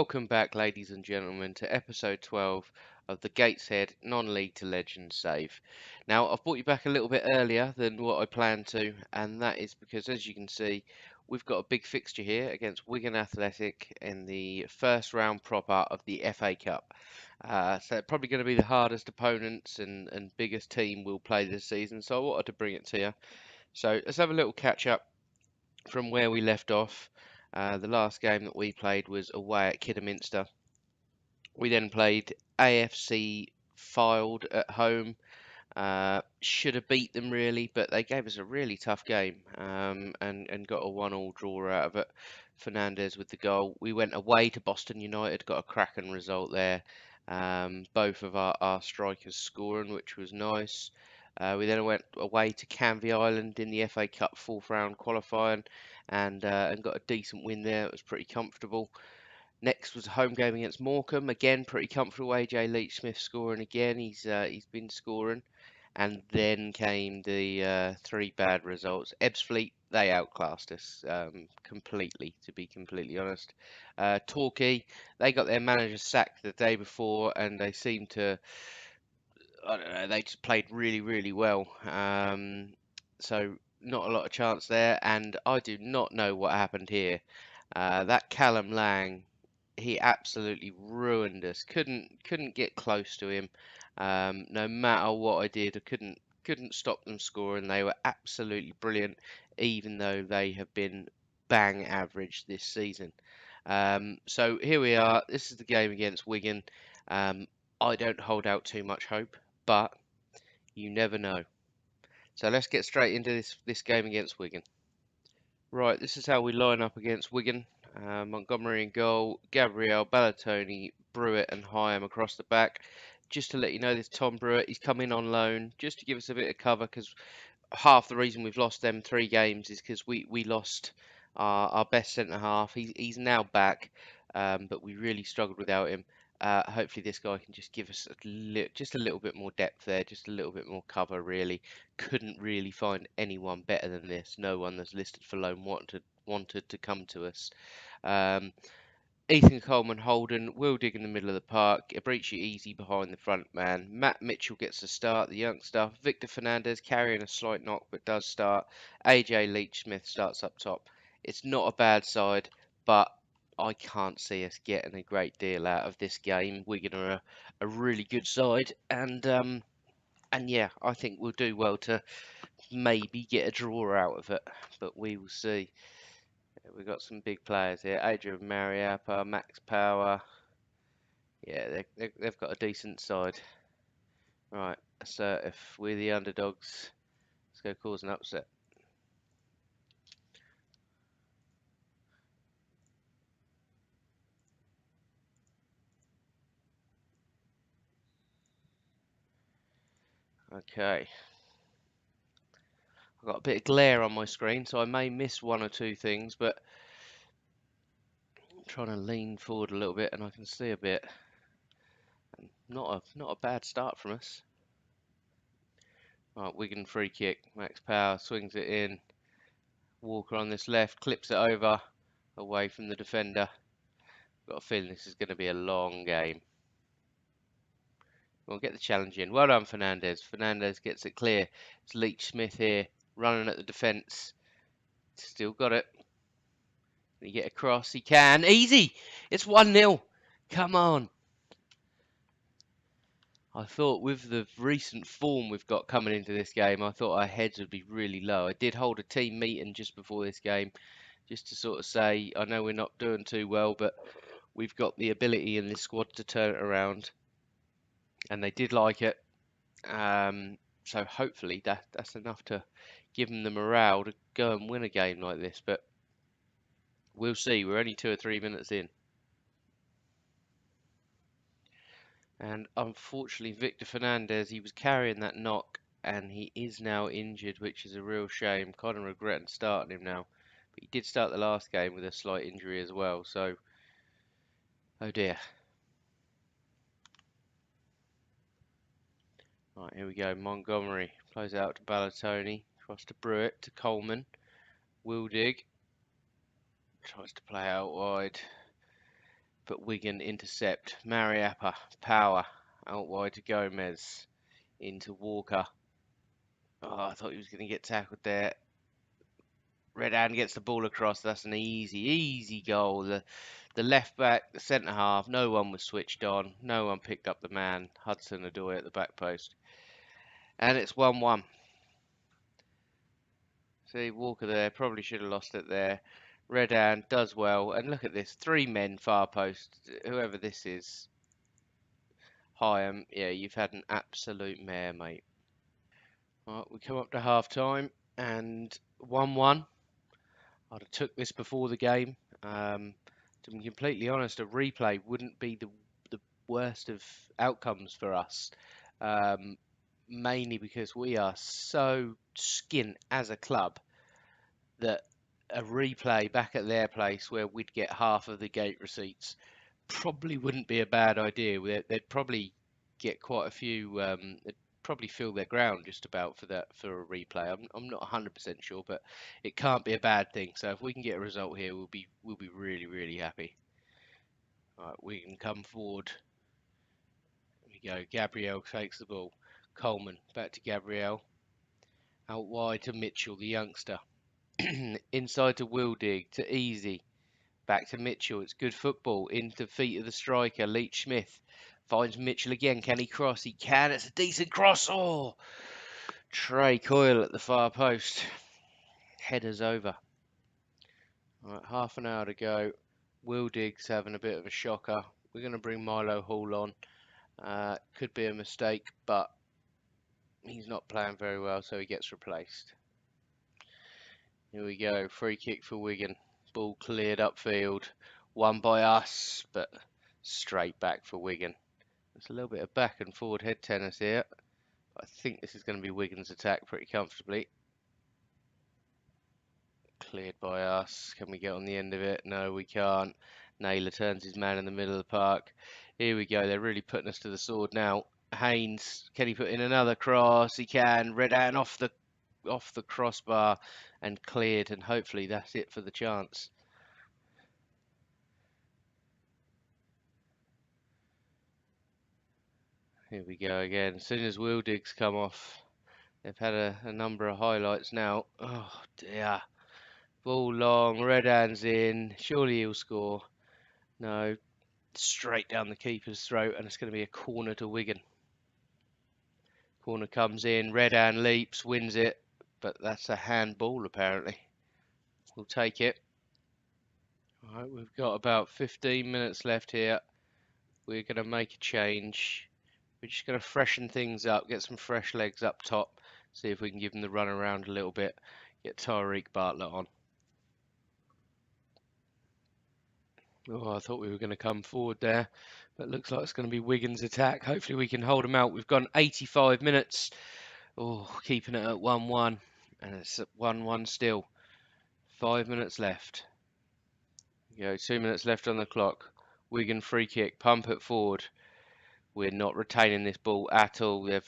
Welcome back, ladies and gentlemen, to episode 12 of the Gateshead non-league to legend save. Now, I've brought you back a little bit earlier than what I planned to, and that is because, as you can see, we've got a big fixture here against Wigan Athletic in the first round proper of the FA Cup. So probably going to be the hardest opponents and biggest team we'll play this season, so I wanted to bring it to you. So let's have a little catch up from where we left off. The last game that we played was away at Kidderminster. We then played AFC Fylde at home. Should have beat them really, but they gave us a really tough game and got a 1-1 draw out of it. Fernandez with the goal. We went away to Boston United, got a cracking result there. Both of our strikers scoring, which was nice. We then went away to Canvey Island in the FA Cup 4th round qualifying and got a decent win there. It was pretty comfortable. Next was a home game against Morecambe. Again, pretty comfortable. AJ Leach-Smith scoring again. He's been scoring. And then came the 3 bad results. Ebbsfleet, they outclassed us completely, to be completely honest. Torquay, they got their manager sacked the day before, and they seemed to, I don't know, they just played really, really well. So not a lot of chance there, and I do not know what happened here. That Callum Lang, he absolutely ruined us. Couldn't get close to him. No matter what I did, I couldn't stop them scoring. They were absolutely brilliant, even though they have been bang average this season. So here we are. This is the game against Wigan. I don't hold out too much hope, but you never know. So let's get straight into this game against Wigan. Right, this is how we line up against Wigan. Montgomery in goal, Gabriel, Ballatoni, Brewitt and Hyam across the back. Just to let you know, this Tom Brewitt, he's come in on loan just to give us a bit of cover, because half the reason we've lost them 3 games is because we lost our best centre-half. He's now back, but we really struggled without him. Hopefully this guy can just give us just a little bit more depth there, just a little bit more cover really. Couldn't really find anyone better than this. No one that's listed for loan wanted to come to us. Ethan Coleman, Holden, Will Dig in the middle of the park, Abrici easy behind the front man. Matt Mitchell gets the start, the young stuff. Victor Fernandez carrying a slight knock but does start. AJ Leach-Smith starts up top. It's not a bad side, but I can't see us getting a great deal out of this game. Wigan are a really good side, and yeah, I think we'll do well to maybe get a draw out of it, but we will see. We've got some big players here. Adrian Mariappa, Max Power. Yeah, they've got a decent side. Right, so if we're the underdogs, let's go cause an upset. Okay. I've got a bit of glare on my screen, so I may miss 1 or 2 things, but I'm trying to lean forward a little bit and I can see a bit. Not a bad start from us. Right, Wigan free kick. Max Power swings it in. Walker on this left, clips it over, away from the defender. Got a feeling this is going to be a long game. We'll get the challenge in. Well done, Fernandez. Fernandez gets it clear. It's Leach-Smith here, running at the defence. Still got it. Can he get across? He can. Easy! It's 1-0. Come on. I thought with the recent form we've got coming into this game, I thought our heads would be really low. I did hold a team meeting just before this game, just to sort of say, I know we're not doing too well, but we've got the ability in this squad to turn it around. And they did like it. So hopefully that's enough to give them the morale to go and win a game like this. But we'll see. We're only 2 or 3 minutes in. And unfortunately, Victor Fernandez, he was carrying that knock, and he is now injured, which is a real shame. Kind of regretting starting him now. But he did start the last game with a slight injury as well, so oh dear. Right, here we go. Montgomery plays out to Ballatoni, across to Brewitt, to Coleman. Will Dig tries to play out wide. but Wigan intercept. Mariappa, power, out wide to Gomez, into Walker. Oh, I thought he was going to get tackled there. Red Hand gets the ball across. That's an easy goal. The left back, the centre half, no one was switched on. No one picked up the man. Hudson-Odoi at the back post. And it's 1-1. See, Walker there, probably should have lost it there. Red Hand does well. And look at this, 3 men far post. Whoever this is. Hyam, yeah, you've had an absolute mare, mate. Right, we come up to half time and 1-1. I'd have took this before the game. To be completely honest, a replay wouldn't be the worst of outcomes for us. Mainly because we are so skint as a club that a replay back at their place where we'd get half of the gate receipts probably wouldn't be a bad idea. They'd probably get quite a few. They'd probably fill their ground just about for a replay. I'm not 100% sure, but it can't be a bad thing. So if we can get a result here, we'll be really happy. All right, we can come forward. Here we go. Gabriel takes the ball. Coleman back to Gabriel. Out wide to Mitchell, the youngster. Inside to Wildig, to Easy. Back to Mitchell. It's good football. Into feet of the striker, Leach Smith. Finds Mitchell again. Can he cross? He can. It's a decent cross. Oh! Trey Coyle at the far post. Headers over. All right, half an hour to go. Wildig's having a bit of a shocker. We're going to bring Milo Hall on. Could be a mistake, but he's not playing very well, so he gets replaced. Here we go. Free kick for Wigan. Ball cleared upfield. Won by us, but straight back for Wigan. There's a little bit of back and forward head tennis here. But I think this is going to be Wigan's attack pretty comfortably. Cleared by us. Can we get on the end of it? No, we can't. Naylor turns his man in the middle of the park. Here we go. They're really putting us to the sword now. Haynes, can he put in another cross? He can. Red Hand off the crossbar and cleared, and hopefully that's it for the chance. Here we go again. As soon as Wildig's come off, they've had a number of highlights now. Oh dear. Ball long, Red Hand's in. Surely he'll score. No. Straight down the keeper's throat, and it's going to be a corner to Wigan. Corner comes in. Red Hand leaps, wins it. But that's a handball apparently. We'll take it. Alright, we've got about 15 minutes left here. We're going to make a change. We're just going to freshen things up, get some fresh legs up top, see if we can give them the run around a little bit, get Tyreek Bartlett on. Oh, I thought we were going to come forward there, but it looks like it's going to be Wigan's attack. Hopefully we can hold them out. We've gone 85 minutes. Oh, keeping it at 1-1, and it's at 1-1 still. 5 minutes left. There you go, 2 minutes left on the clock. Wigan free kick, pump it forward. We're not retaining this ball at all. They're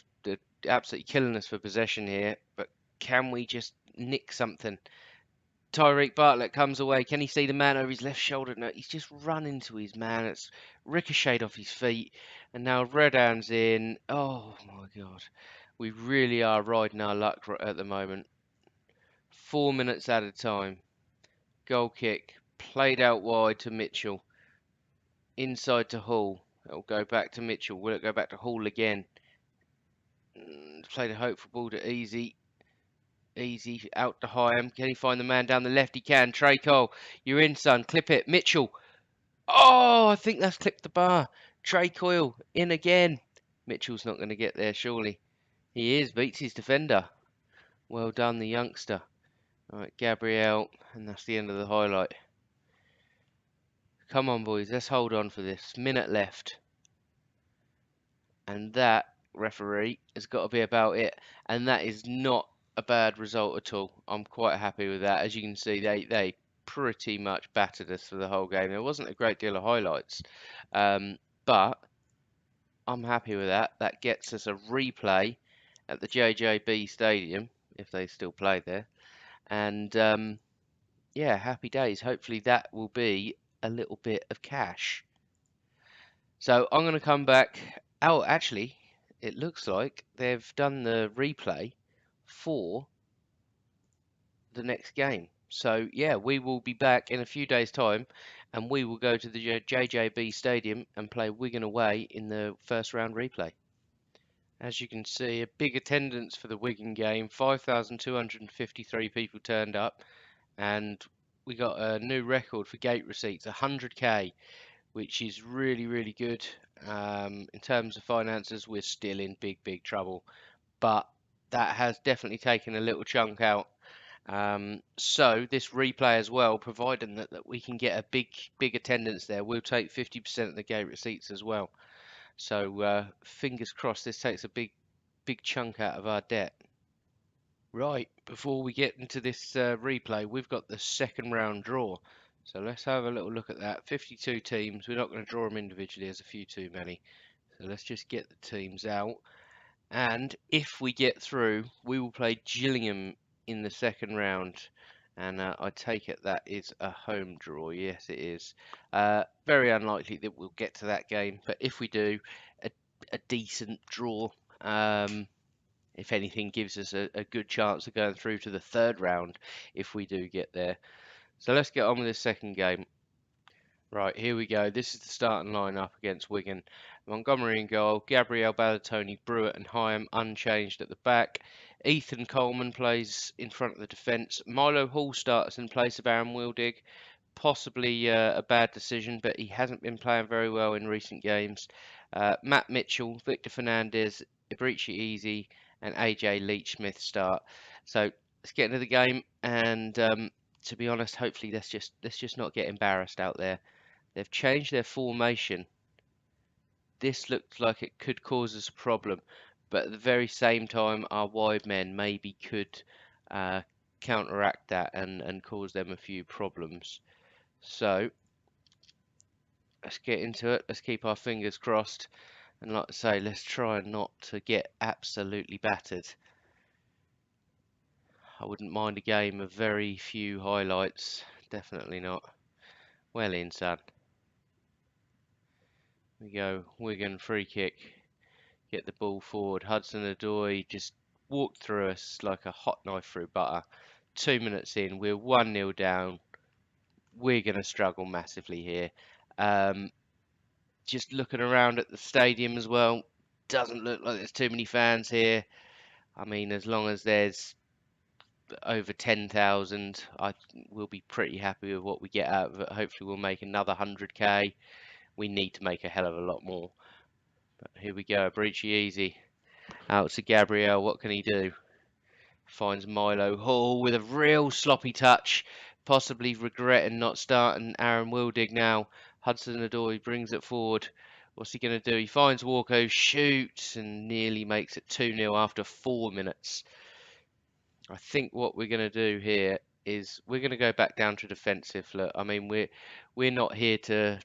absolutely killing us for possession here, but can we just nick something? Tyreek Bartlett comes away. Can he see the man over his left shoulder? No, he's just run into his man. It's ricocheted off his feet, and now Red Hand's in. Oh my God, we really are riding our luck at the moment. 4 minutes at a time. Goal kick, played out wide to Mitchell. Inside to Hall. It'll go back to Mitchell. Will it go back to Hall again? Played a hopeful ball to Easy. Easy out to Hyam. Can he find the man down the left? He can. Trey Cole, you're in, son. Clip it. Mitchell. Oh, I think that's clipped the bar. Trey Coyle in again. Mitchell's not going to get there, surely. He is. Beats his defender. Well done, the youngster. All right, Gabriel. And that's the end of the highlight. Come on, boys. Let's hold on for this. Minute left. And that, referee, has got to be about it. And that is not a bad result at all. I'm quite happy with that. As you can see, they pretty much battered us for the whole game. There wasn't a great deal of highlights. But I'm happy with that. That gets us a replay at the JJB Stadium, if they still play there. And yeah, happy days. Hopefully that will be a little bit of cash. So I'm going to come back. Oh, actually, it looks like they've done the replay for the next game. So yeah, we will be back in a few days' time, and we will go to the JJB Stadium and play Wigan away in the first round replay. As you can see, a big attendance for the Wigan game. 5,253 people turned up, and we got a new record for gate receipts, 100k, which is really, really good. In terms of finances, we're still in big trouble, but that has definitely taken a little chunk out. So this replay as well, providing that we can get a big attendance there, we'll take 50% of the gate receipts as well. So fingers crossed this takes a big chunk out of our debt. Right, before we get into this replay, we've got the second round draw. So let's have a little look at that. 52 teams. We're not going to draw them individually, there's a few too many. So let's just get the teams out. And if we get through, we will play Gillingham in the second round. And I take it that is a home draw. Yes, it is. Very unlikely that we'll get to that game. But if we do, a decent draw. If anything, gives us a good chance of going through to the third round if we do get there. So let's get on with this second game. Right, here we go. This is the starting lineup against Wigan. Montgomery in goal, Gabriel Ballatoni, Brewitt and Hyam unchanged at the back. Ethan Coleman plays in front of the defence. Milo Hall starts in place of Aaron Wildig. Possibly a bad decision, but he hasn't been playing very well in recent games. Matt Mitchell, Victor Fernandez, Ibrici Easy, and AJ Leach-Smith start. So let's get into the game, and to be honest, hopefully let's just not get embarrassed out there. They've changed their formation. This looks like it could cause us a problem, but at the very same time, our wide men maybe could counteract that and cause them a few problems. So let's get into it. Let's keep our fingers crossed. And like I say, let's try not to get absolutely battered. I wouldn't mind a game of very few highlights. Definitely not. Well in, son. We go. Wigan free kick. Get the ball forward. Hudson-Odoi just walked through us like a hot knife through butter. 2 minutes in, we're 1-0 down. We're going to struggle massively here. Just looking around at the stadium as well, doesn't look like there's too many fans here. I mean, as long as there's over 10,000, I will be pretty happy with what we get out of it. Hopefully we'll make another 100k. We need to make a hell of a lot more. But here we go, Ibrici Easy. Out to Gabriel, what can he do? Finds Milo Hall with a real sloppy touch, possibly regretting not starting Aaron Wildig now. Hudson-Odoi brings it forward. What's he going to do? He finds Walko, shoots, and nearly makes it 2-0 after 4 minutes. I think what we're going to do here is we're going to go back down to defensive. Look, I mean, we're not here to...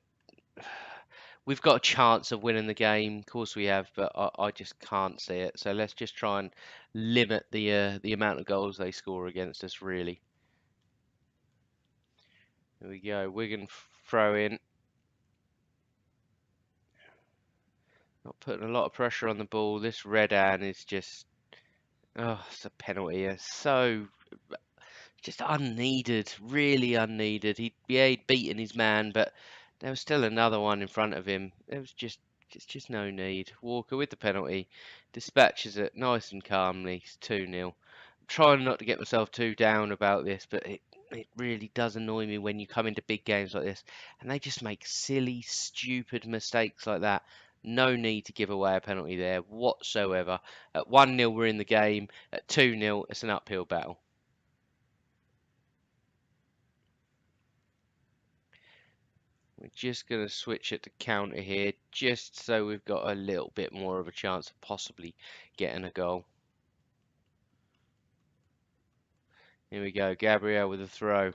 We've got a chance of winning the game, of course we have, but I just can't see it. So let's just try and limit the amount of goals they score against us, really. There we go, Wigan throw in. Not putting a lot of pressure on the ball. This Redan is just... Oh, it's a penalty. It's so... Just unneeded, really unneeded. He'd beaten his man, but there was still another one in front of him. There was just no need. Walker with the penalty, dispatches it nice and calmly. It's 2-0. I'm trying not to get myself too down about this, but it really does annoy me when you come into big games like this and they just make silly, stupid mistakes like that. No need to give away a penalty there whatsoever. At 1-0, we're in the game. At 2-0, it's an uphill battle. We're just going to switch it to counter here, just so we've got a little bit more of a chance of possibly getting a goal. Here we go, Gabriel with a throw.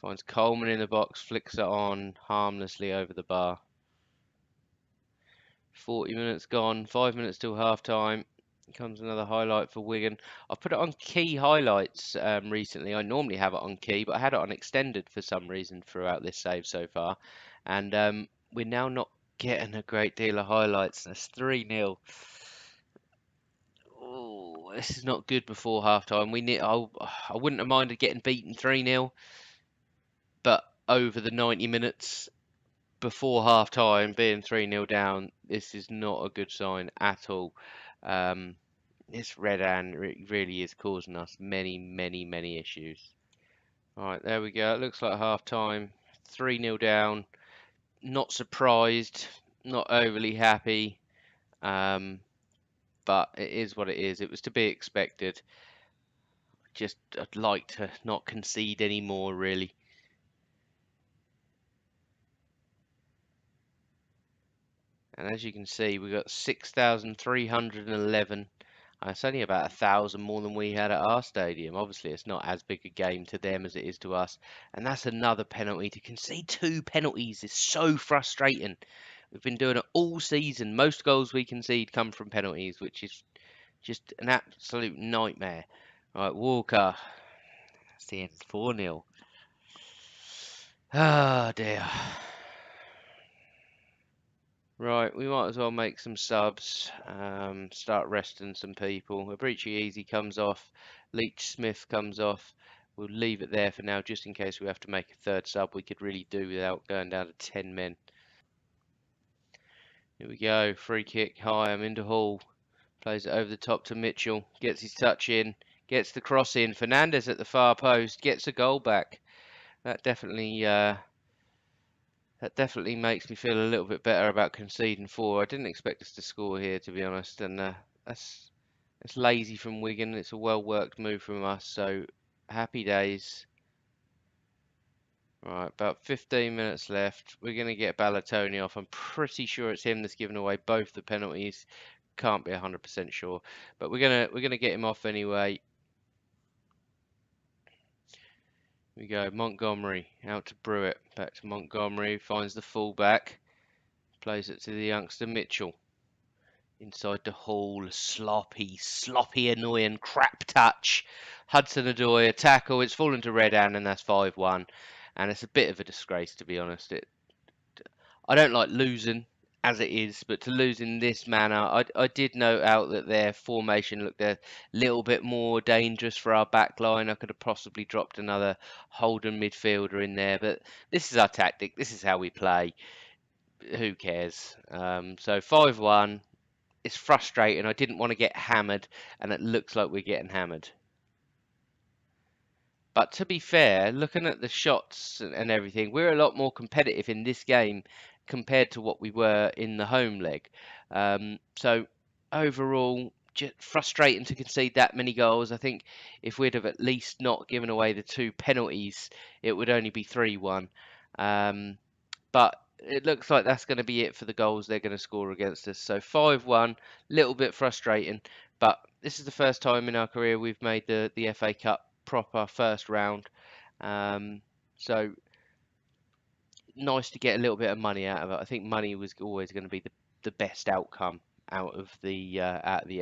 Finds Coleman in the box, flicks it on harmlessly over the bar. 40 minutes gone, 5 minutes till half time. Comes another highlight for Wigan. I've put it on key highlights recently. I normally have it on key, but I had it on extended for some reason throughout this save so far. And we're now not getting a great deal of highlights. That's 3-0. Oh, this is not good before half time. I wouldn't have minded getting beaten 3-0, but over the 90 minutes before half time, being 3-0 down, this is not a good sign at all. This red hand really is causing us many, many, many issues. All right, there we go. It looks like half time. 3-0 down. Not surprised, not overly happy, but it is what it is. It was to be expected. I'd like to not concede anymore, really. And as you can see, we got 6,311. It's only about 1,000 more than we had at our stadium. Obviously, it's not as big a game to them as it is to us. And that's another penalty. To concede 2 penalties is so frustrating. We've been doing it all season. Most goals we concede come from penalties, which is just an absolute nightmare. All right, Walker. That's the end. 4-0. Ah, dear. Right, we might as well make some subs, start resting some people. Abrici Easy comes off, Leach Smith comes off. We'll leave it there for now, just in case we have to make a third sub. We could really do without going down to 10 men. Here we go, free kick, high, I'm into Hall. Plays it over the top to Mitchell, gets his touch in, gets the cross in. Fernandez at the far post, gets a goal back. That definitely makes me feel a little bit better about conceding 4. I didn't expect us to score here, to be honest, and that's lazy from Wigan. It's a well-worked move from us, so happy days. Right, about 15 minutes left. We're going to get Ballatoni off. I'm pretty sure it's him that's given away both the penalties. Can't be 100% sure, but we're gonna get him off anyway. Here we go, Montgomery out to Brewitt. Back to Montgomery, finds the fullback. Plays it to the youngster Mitchell. Inside the Hall, sloppy, annoying, crap touch. Hudson-Odoi, a tackle, it's fallen to Redan, and that's 5-1. And it's a bit of a disgrace, to be honest. I don't like losing as it is, but to lose in this manner, I did note out that their formation looked a little bit more dangerous for our back line. I could have possibly dropped another Holden midfielder in there, but this is our tactic. This is how we play. Who cares? So 5-1. It's frustrating. I didn't want to get hammered, and it looks like we're getting hammered. But to be fair, looking at the shots and everything, we're a lot more competitive in this game compared to what we were in the home leg. So overall, just frustrating to concede that many goals. I think if we'd have at least not given away the 2 penalties, it would only be 3-1. But it looks like that's going to be it for the goals they're going to score against us. So 5-1, little bit frustrating, but this is the first time in our career we've made the FA Cup proper first round. So nice to get a little bit of money out of it. I think money was always going to be the best outcome out of the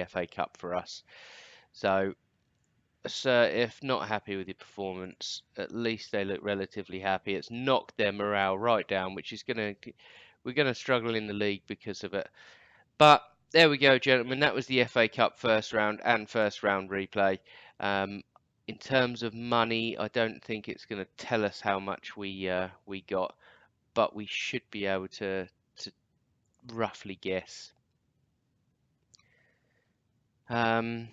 FA Cup for us. So if not happy with your performance, at least they look relatively happy. It's knocked their morale right down, which is we're gonna struggle in the league because of it. But there we go, gentlemen. That was the FA Cup first round and first round replay. In terms of money, I don't think it's going to tell us how much we got, but we should be able to roughly guess. I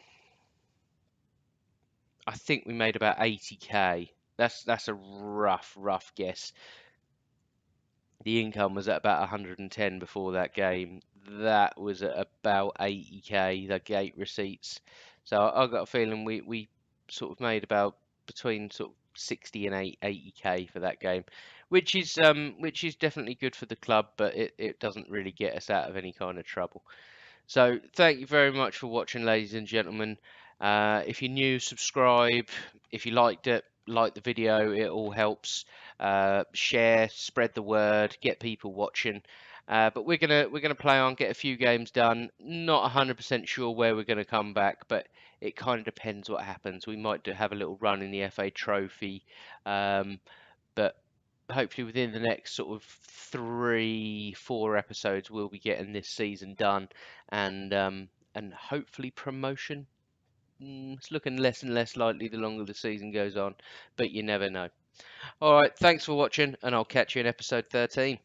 think we made about 80k. That's a rough guess. The income was at about 110 before that game. That was at about 80k, the gate receipts. So I've got a feeling we sort of made about between sort of 60 and 80k for that game, which is definitely good for the club, but it doesn't really get us out of any kind of trouble. So thank you very much for watching, ladies and gentlemen. If you're new, subscribe. If you liked it, like the video. It all helps. Share, spread the word, get people watching. But we're gonna play on, get a few games done. Not 100% sure where we're gonna come back, but it kind of depends what happens. We might have a little run in the FA Trophy, but hopefully within the next sort of 3, 4 episodes, we'll be getting this season done, and hopefully promotion. It's looking less and less likely the longer the season goes on, but you never know. All right, thanks for watching, and I'll catch you in episode 13.